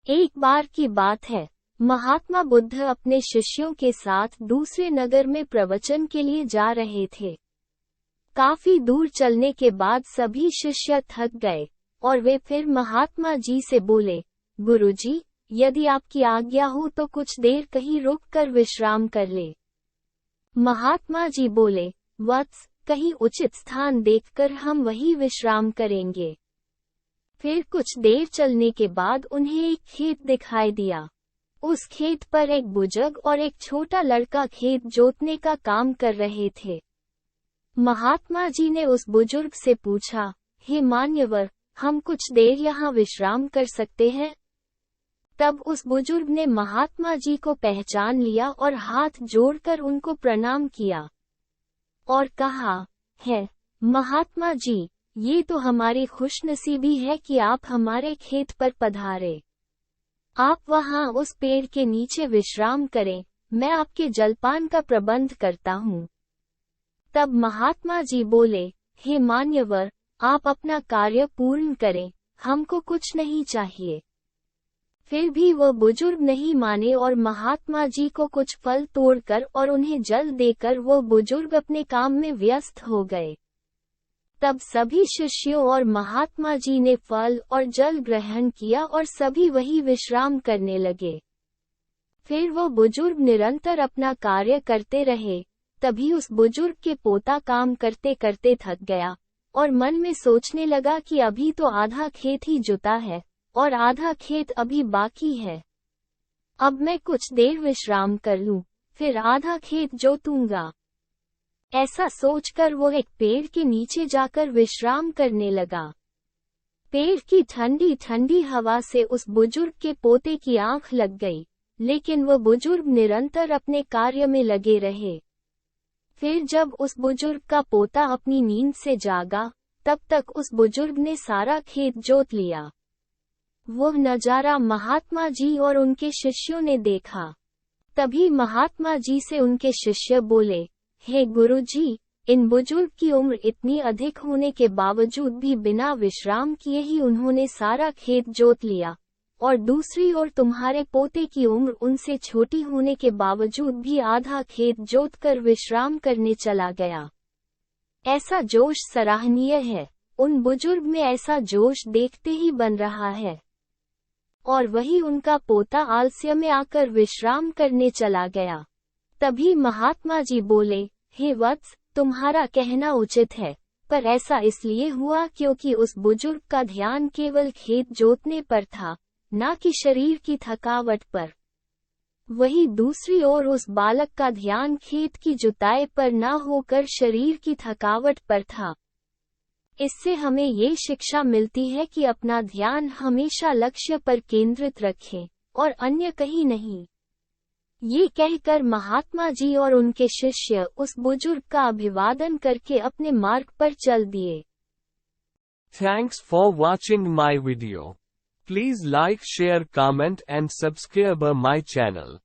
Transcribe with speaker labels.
Speaker 1: एक बार की बात है, महात्मा बुद्ध अपने शिष्यों के साथ दूसरे नगर में प्रवचन के लिए जा रहे थे। काफी दूर चलने के बाद सभी शिष्य थक गए और वे फिर महात्मा जी से बोले, गुरुजी, यदि आपकी आज्ञा हो तो कुछ देर कहीं रुक कर विश्राम कर ले। महात्मा जी बोले, वत्स, कहीं उचित स्थान देखकर हम वही विश्राम करेंगे। फिर कुछ देर चलने के बाद उन्हें एक खेत दिखाई दिया। उस खेत पर एक बुजुर्ग और एक छोटा लड़का खेत जोतने का काम कर रहे थे। महात्मा जी ने उस बुजुर्ग से पूछा, हे मान्यवर, हम कुछ देर यहाँ विश्राम कर सकते हैं? तब उस बुजुर्ग ने महात्मा जी को पहचान लिया और हाथ जोड़कर उनको प्रणाम किया और कहा, है महात्मा जी, ये तो हमारी खुशनसीबी है कि आप हमारे खेत पर पधारे। आप वहां उस पेड़ के नीचे विश्राम करें, मैं आपके जलपान का प्रबंध करता हूँ। तब महात्मा जी बोले, हे मान्यवर, आप अपना कार्य पूर्ण करें, हमको कुछ नहीं चाहिए। फिर भी वह बुजुर्ग नहीं माने और महात्मा जी को कुछ फल तोड़कर और उन्हें जल देकर वह बुजुर्ग अपने काम में व्यस्त हो गए। तब सभी शिष्यों और महात्मा जी ने फल और जल ग्रहण किया और सभी वही विश्राम करने लगे। फिर वो बुजुर्ग निरंतर अपना कार्य करते रहे। तभी उस बुजुर्ग के पोता काम करते करते थक गया और मन में सोचने लगा कि अभी तो आधा खेत ही जुता है और आधा खेत अभी बाकी है। अब मैं कुछ देर विश्राम कर लूं, फिर आधा खेत जोतूंगा। ऐसा सोचकर वो एक पेड़ के नीचे जाकर विश्राम करने लगा। पेड़ की ठंडी ठंडी हवा से उस बुजुर्ग के पोते की आंख लग गई, लेकिन वो बुजुर्ग निरंतर अपने कार्य में लगे रहे। फिर जब उस बुजुर्ग का पोता अपनी नींद से जागा, तब तक उस बुजुर्ग ने सारा खेत जोत लिया। वह नजारा महात्मा जी और उनके शिष्यों ने देखा। तभी महात्मा जी से उनके शिष्य बोले, हे गुरुजी, इन बुजुर्ग की उम्र इतनी अधिक होने के बावजूद भी बिना विश्राम किए ही उन्होंने सारा खेत जोत लिया, और दूसरी ओर तुम्हारे पोते की उम्र उनसे छोटी होने के बावजूद भी आधा खेत जोतकर विश्राम करने चला गया। ऐसा जोश सराहनीय है। उन बुजुर्ग में ऐसा जोश देखते ही बन रहा है, और वही उनका पोता आलस्य में आकर विश्राम करने चला गया। तभी महात्मा जी बोले, हे वत्स, तुम्हारा कहना उचित है, पर ऐसा इसलिए हुआ क्योंकि उस बुजुर्ग का ध्यान केवल खेत जोतने पर था, न कि शरीर की थकावट पर। वही दूसरी ओर उस बालक का ध्यान खेत की जुताई पर न होकर शरीर की थकावट पर था। इससे हमें ये शिक्षा मिलती है कि अपना ध्यान हमेशा लक्ष्य पर केंद्रित रखें और अन्य कहीं नहीं। ये कहकर महात्मा जी और उनके शिष्य उस बुजुर्ग का अभिवादन करके अपने मार्ग पर चल दिए।
Speaker 2: Thanks for watching my video. Please like, share, comment and subscribe my channel.